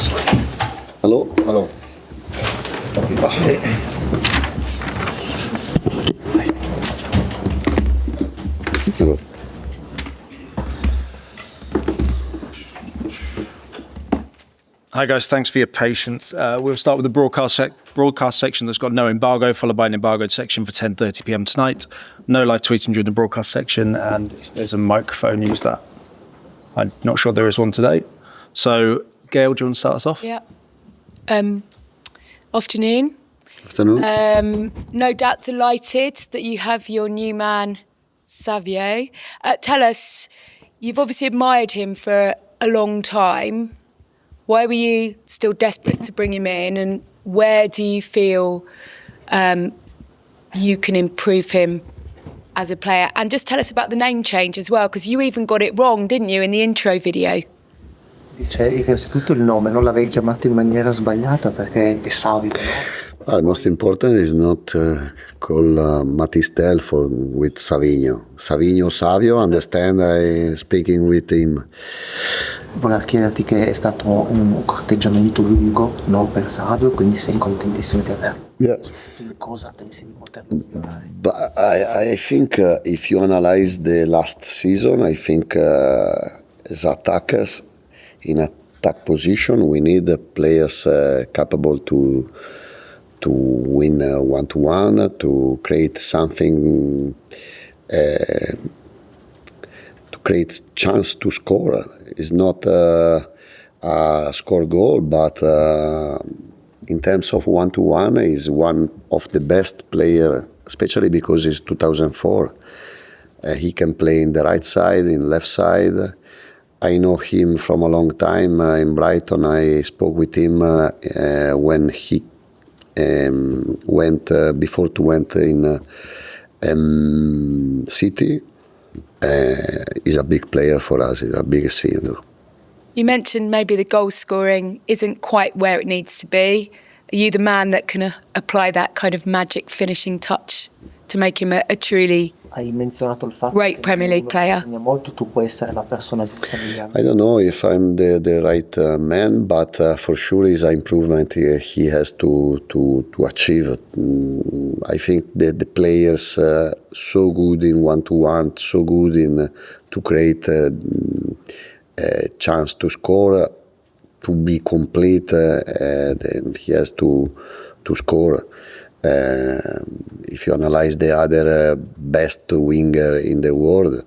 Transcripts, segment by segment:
Hello. Hello. Hello. Hi guys, thanks for your patience. We'll start with the broadcast section that's got no embargo, followed by an embargoed section for 10:30 p.m. tonight. No live tweeting during the broadcast section, and there's a microphone used that. I'm not sure there is one today. So, Gail, do you want to start us off? Yeah. Afternoon. Afternoon. No doubt delighted that you have your new man, Sávio. Tell us, you've obviously admired him for a long time. Why were you still desperate to bring him in, and where do you feel you can improve him as a player? And just tell us about the name change as well, because you even got it wrong, didn't you, in the intro video? Dice innanzitutto il nome, non l'avevi chiamato in maniera sbagliata perché è Sávio. The most important is not call Matistel with Savigno. Savio, understand I speaking with him. Volevo chiederti che è stato un corteggiamento lungo, non per Sávio, quindi sei contentissimo di averlo. Yeah. Cosa pensi di poter migliorare? But I think if you analyze the last season, I think as attackers in attack position, we need players capable to win one-to-one, to create something, to create chance to score. It's not a score goal, but in terms of one-to-one, is one of the best player, especially because it's 2004. He can play in the right side, in left side. I know him from a long time in Brighton. I spoke with him when he went in City. He's a big player for us. He's a big senior. You mentioned maybe the goal scoring isn't quite where it needs to be. Are you the man that can apply that kind of magic finishing touch to make him a truly Hai menzionato il fatto great Premier League player? Molto, tu puoi essere la persona giusta negli anni. I don't know if I'm the right man, but for sure is an improvement he has to achieve. I think that the players so good in one-to-one, so good in to create a chance to score, to be complete, then he has to score. If you analyze the other best winger in the world,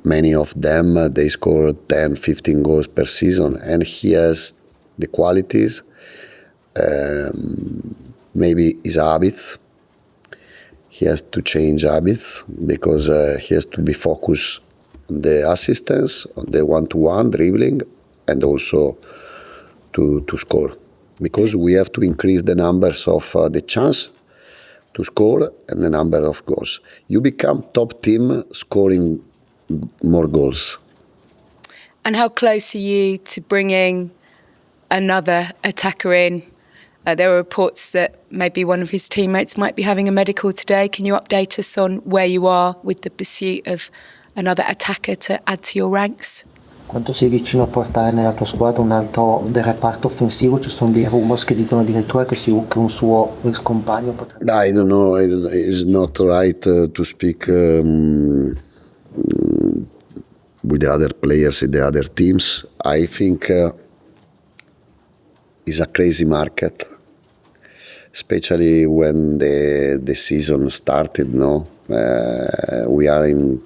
many of them they score 10, 15 goals per season, and he has the qualities, maybe his habits. He has to change habits because he has to be focused on the assistance, on the one-to-one dribbling, and also to score. Because we have to increase the numbers of the chance to score and the number of goals. You become top team scoring more goals. And how close are you to bringing another attacker in? There are reports that maybe one of his teammates might be having a medical today. Can you update us on where you are with the pursuit of another attacker to add to your ranks? Quanto sei vicino a portare nella tua squadra un altro del reparto offensivo? Ci sono dei rumors che dicono addirittura che un suo ex compagno potrebbe... I don't know, it's not right to speak with the other players in the other teams. I think it's a crazy market, especially when the season started, no? We are in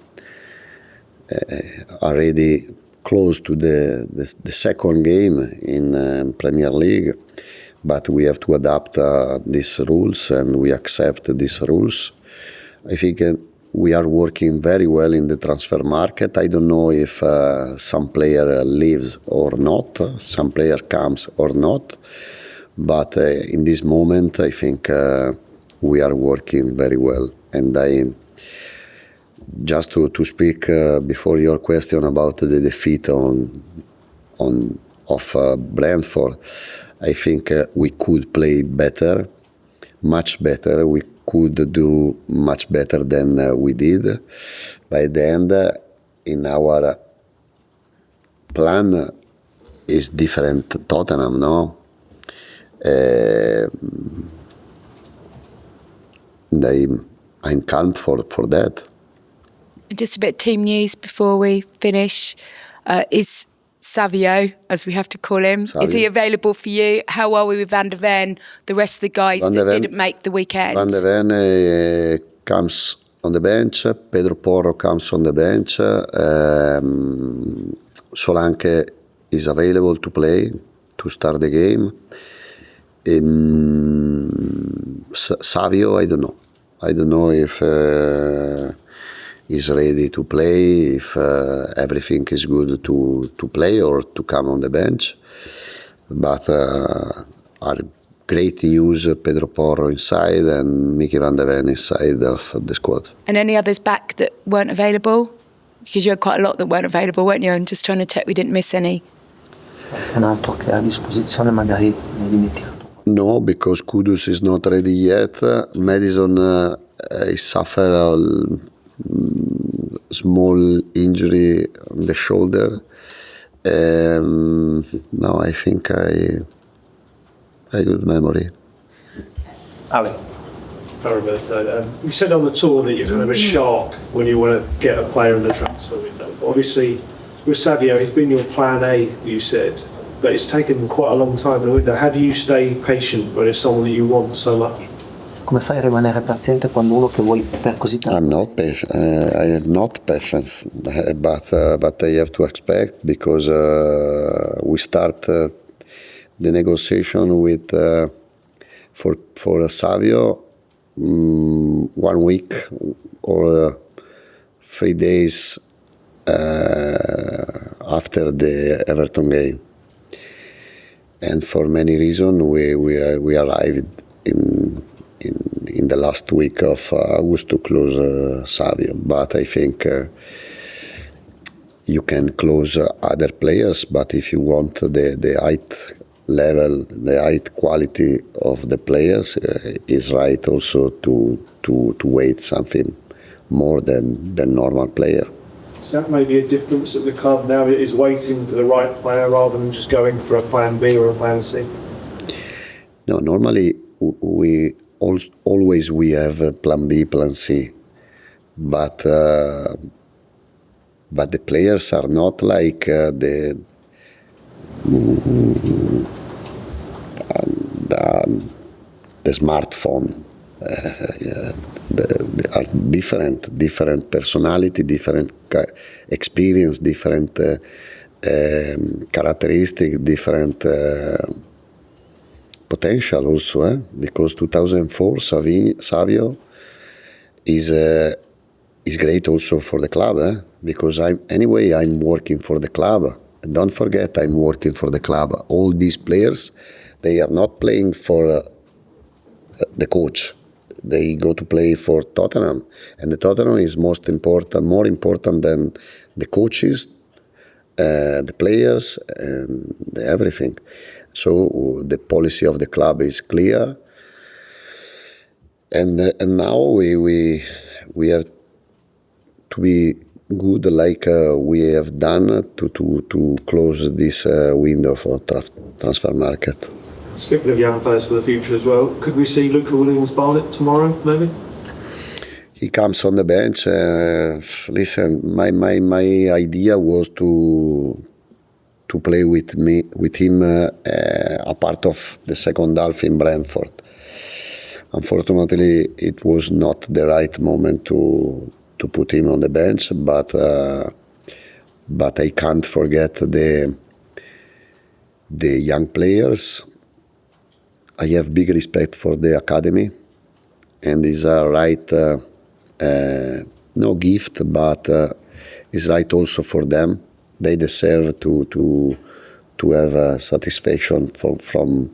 already close to the second game in Premier League, but we have to adapt these rules, and we accept these rules. I think we are working very well in the transfer market. I don't know if some player leaves or not, some player comes or not, but in this moment I think we are working very well. And just to speak before your question about the defeat of Brentford, I think we could play better, much better. We could do much better than we did. By the end, in our plan, is different Tottenham, no? I'm calm for that. Just a bit of team news before we finish. Is Sávio, as we have to call him, Sávio. Is he available for you? How are we with Van de Ven, the rest of the guys that didn't make the weekend? Van de Ven comes on the bench, Pedro Porro comes on the bench, Solanke is available to play, to start the game. Sávio, I don't know. I don't know if he's ready to play, if everything is good to play or to come on the bench. But are great news, Pedro Porro inside and Micky van de Ven inside of the squad. And any others back that weren't available? Because you had quite a lot that weren't available, weren't you? I'm just trying to check we didn't miss any. Un altro che è a disposizione magari ne dimenticato. No, because Kudus is not ready yet. Maddison he suffered a small injury on the shoulder. No, I think I good memory. Ali. Hi, Roberto. You said on the tour that you're kind of a shark when you want to get a player in the transfer window. Obviously, with Sávio, he's been your plan A, you said, but it's taken quite a long time in the window. How do you stay patient when it's someone that you want so much? Come fai a rimanere paziente quando uno che vuoi per così tanto? I'm not patient. I have not patience, but I have to expect because we start the negotiation with for Sávio 1 week or 3 days after the Everton game, and for many reasons we arrived in the last week of August to close Sávio. But I think you can close other players, but if you want the height level, the height quality of the players, is right also to wait something more than the normal player. So that may be a difference at the club now. It is waiting for the right player rather than just going for a plan B or a plan C. No, normally we always have a plan B, plan C, but the players are not like the smartphone. They are different personality, different experience, different characteristic, different potential also, because 2004 Sávio is great also for the club, because I'm working for the club. Don't forget, I'm working for the club. All these players, they are not playing for the coach. They go to play for Tottenham, and the Tottenham is more important than the coaches, the players, and everything. So the policy of the club is clear, and now we have to be good, like we have done to close this window for transfer market. Speaking of young players for the future as well, could we see Luca Williams-Barnett tomorrow, maybe? He comes on the bench. Listen, my idea was to play with him a part of the second half in Brentford. Unfortunately, it was not the right moment to put him on the bench, but I can't forget the young players. I have big respect for the academy, and it's a right, no gift, but it's right also for them. They deserve to have satisfaction from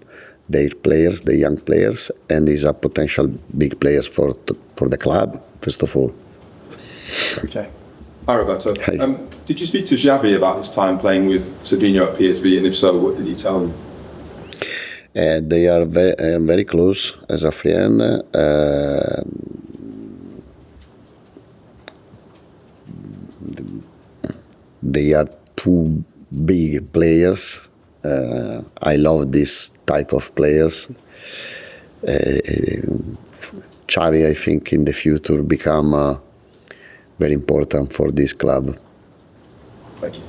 their players, the young players, and is a potential big players for the club, first of all. Okay. Hi, Roberto. Hey. Did you speak to Xavi about his time playing with Sabinho at PSV, and if so, what did he tell him? They are very close as a friend. They are two big players, I love this type of players. Xavi, I think, in the future become very important for this club. Thank you.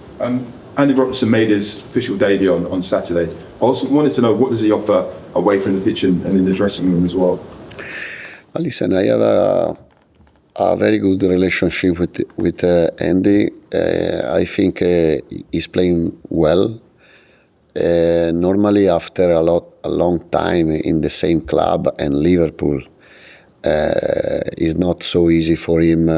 Andy Robertson made his official debut on Saturday. I also wanted to know, what does he offer away from the pitch and in the dressing room as well? Well, listen, I have a very good relationship with Andy. I think he's playing well. Normally, after a long time in the same club and Liverpool, it's not so easy for him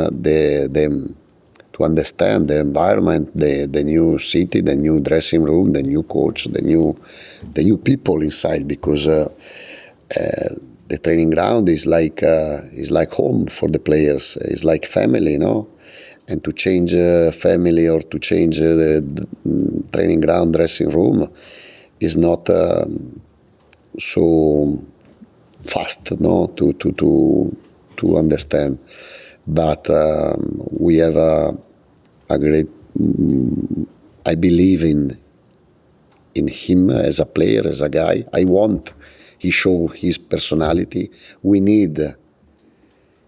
to understand the environment, the new city, the new dressing room, the new coach, the new people inside, because the training ground is like home for the players. It's like family, And to change family or to change the training ground, dressing room is not so fast, to understand. But we have a great. I believe in him as a player, as a guy. I want he show his personality. We need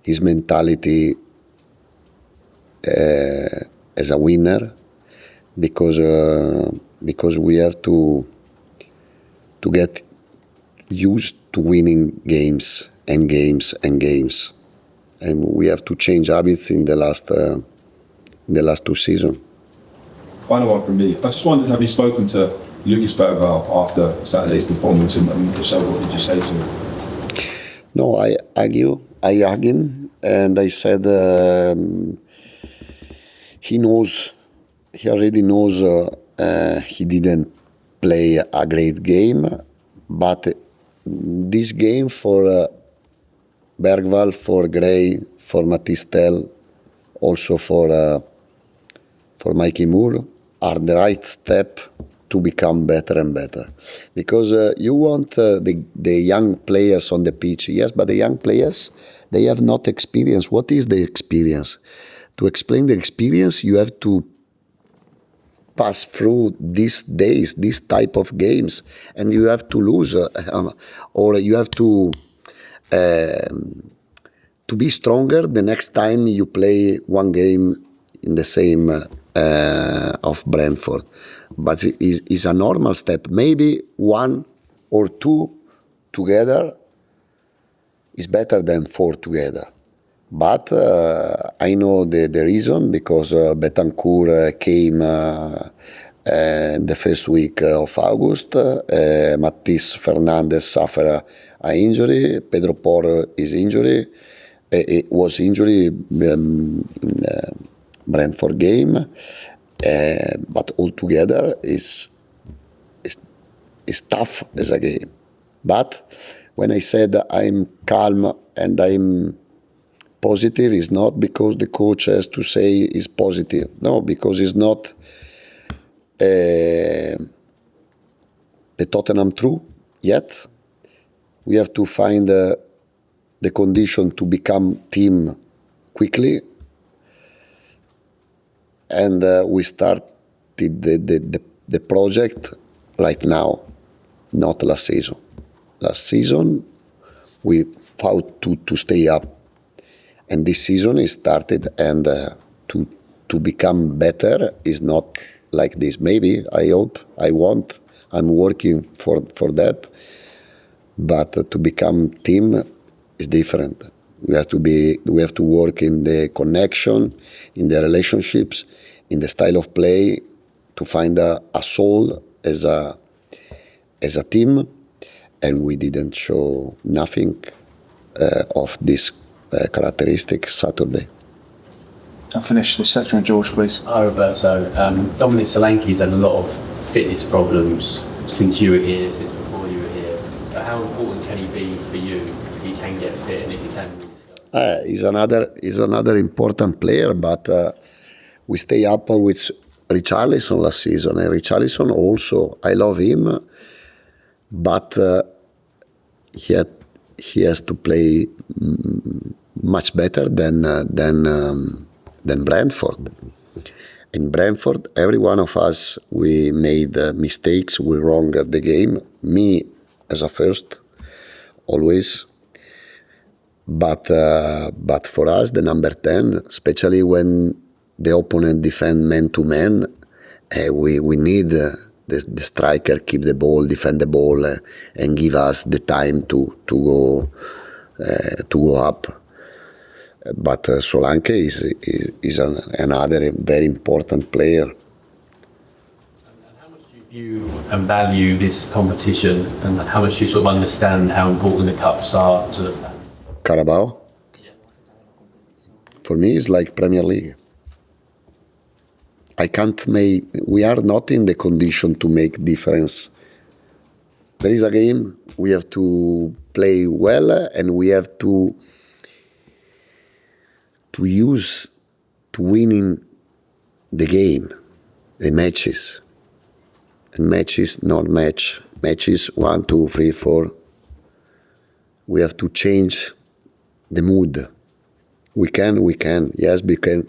his mentality as a winner, because we have to get used to winning games, and we have to change habits in the last 2 seasons. Final one from me. I just wondered, have you spoken to Lucas Bergvall after Saturday's performance, and if so, what did you say to him? No, I hugged him, and I said he already knows he didn't play a great game, but this game for Bergvall, for Gray, for Matistel, also for Micky Moore, are the right step to become better and better. Because you want the young players on the pitch, yes, but the young players, they have not experience. What is the experience? To explain the experience, you have to pass through these days, this type of games, and you have to lose, or you have to be stronger the next time you play one game in the same of Brentford. But it's a normal step. Maybe 1 or 2 together is better than 4 together. But I know the reason, because Betancourt came the first week of August. Matisse Fernandez suffered an injury. Pedro Porro is injury. It was injury in Brentford game. But altogether is tough as a game. But when I said I'm calm and I'm positive, is not because the coach has to say is positive. No, because it's not the Tottenham true yet. We have to find the condition to become team quickly, and we started the project right now, not last season. Last season we fought to stay up. And this season is started, and to become better is not like this. Maybe, I hope, I want, I'm working for that. But to become team is different. We have to work in the connection, in the relationships, in the style of play, to find a soul as a team. And we didn't show nothing of this characteristic Saturday. I'll finish this section with George, please. Hi, Roberto. Dominic Solanke's had a lot of fitness problems since you were here, since before you were here. But how important can he be for you if he can get fit and if he can win this? He's another important player, but we stay up with Richarlison last season, and Richarlison also, I love him, but he has to play much better than Brentford, in Brentford, every one of us, we made mistakes, we wrong at the game. Me as a first, always. But for us, the number 10, especially when the opponent defend man-to-man, we need the striker keep the ball, defend the ball, and give us the time to go up. But Solanke is another very important player. And how much do you view and value this competition, and how much do you sort of understand how important the cups are to the fans? Carabao? Yeah. For me, it's like Premier League. We are not in the condition to make difference. There is a game, we have to play well, and we have to use to winning the game, the matches. And matches, not match. Matches 1, 2, 3, 4. We have to change the mood. We can, yes, we can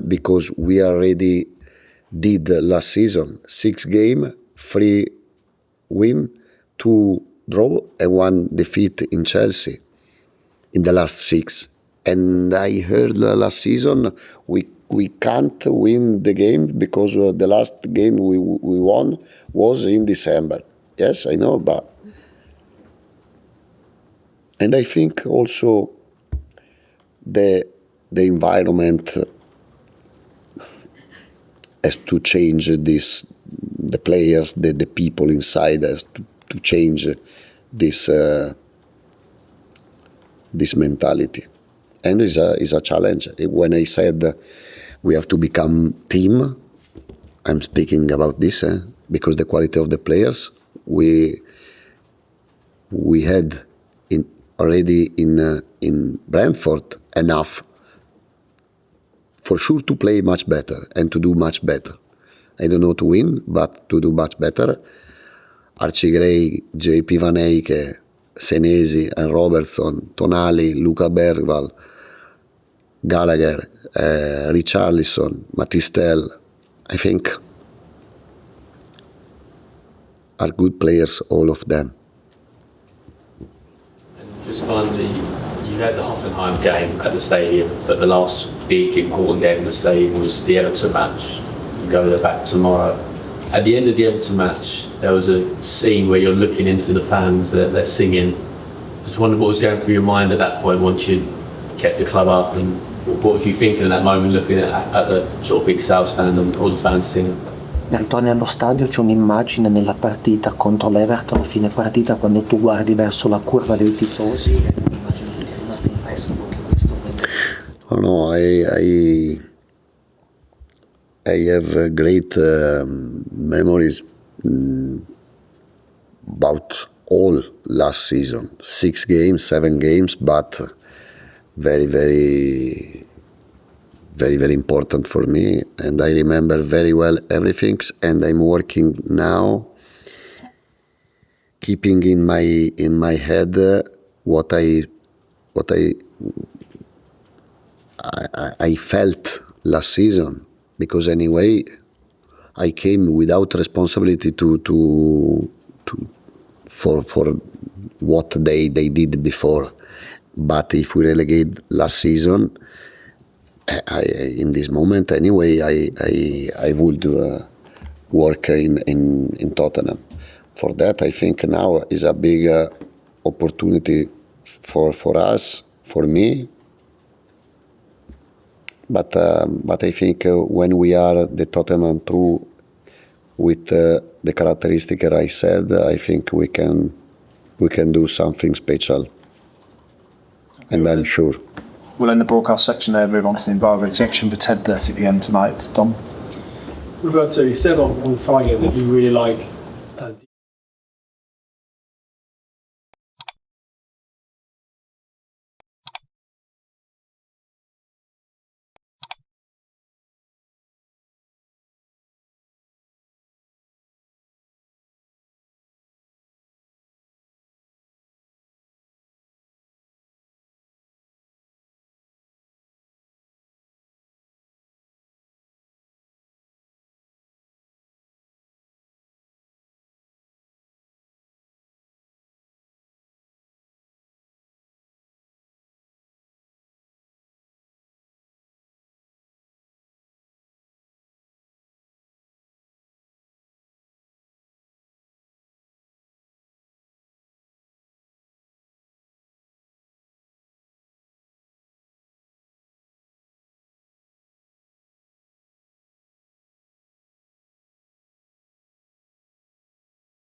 because we already did last season 6 games, 3 win, 2 draw, and 1 defeat in Chelsea in the last 6. And I heard last season we can't win the game because the last game we won was in December. Yes, I know, but and I think also the environment has to change this. The players, the people inside has to change this mentality, and is a challenge. When I said we have to become team, I'm speaking about this because the quality of the players we had already in Brentford enough for sure to play much better and to do much better. I don't know to win, but to do much better. Archie Gray, JP Van Eyck, Senesi and Robertson, Tonali, Luca Bergvall, Gallagher, Richarlison, Matistel, I think are good players, all of them. And just finally, you had the Hoffenheim game at the stadium, but the last big important game of the stadium was the Everton match. You go there back tomorrow. At the end of the Everton match, there was a scene where you're looking into the fans, they're singing. I just wondered what was going through your mind at that point once you kept the club up, and what was you thinking in that moment looking at the sort of big South stand and all the fans singing? Ritorni allo stadio, c'è un'immagine nella partita contro l'Everton, a fine partita, quando tu guardi verso la curva dei tifosi, è un'immagine che ti è rimasta impressa anche questo. Oh no, I have great memories about all last season. 6 games, 7 games, but very, very, very, very important for me. And I remember very well everything. And I'm working now, keeping in my head what I felt last season. Because anyway, I came without responsibility for what they did before. But if we relegate last season, in this moment anyway, I would work in Tottenham. For that, I think now is a big opportunity for us, for me. But I think when we are the Tottenham through with the characteristic I said, I think we can do something special. And I'm sure. We'll end the broadcast section there, move on to the embargoed section for 10:30 p.m. tonight. Dom? Roberto, you said on Friday that you really like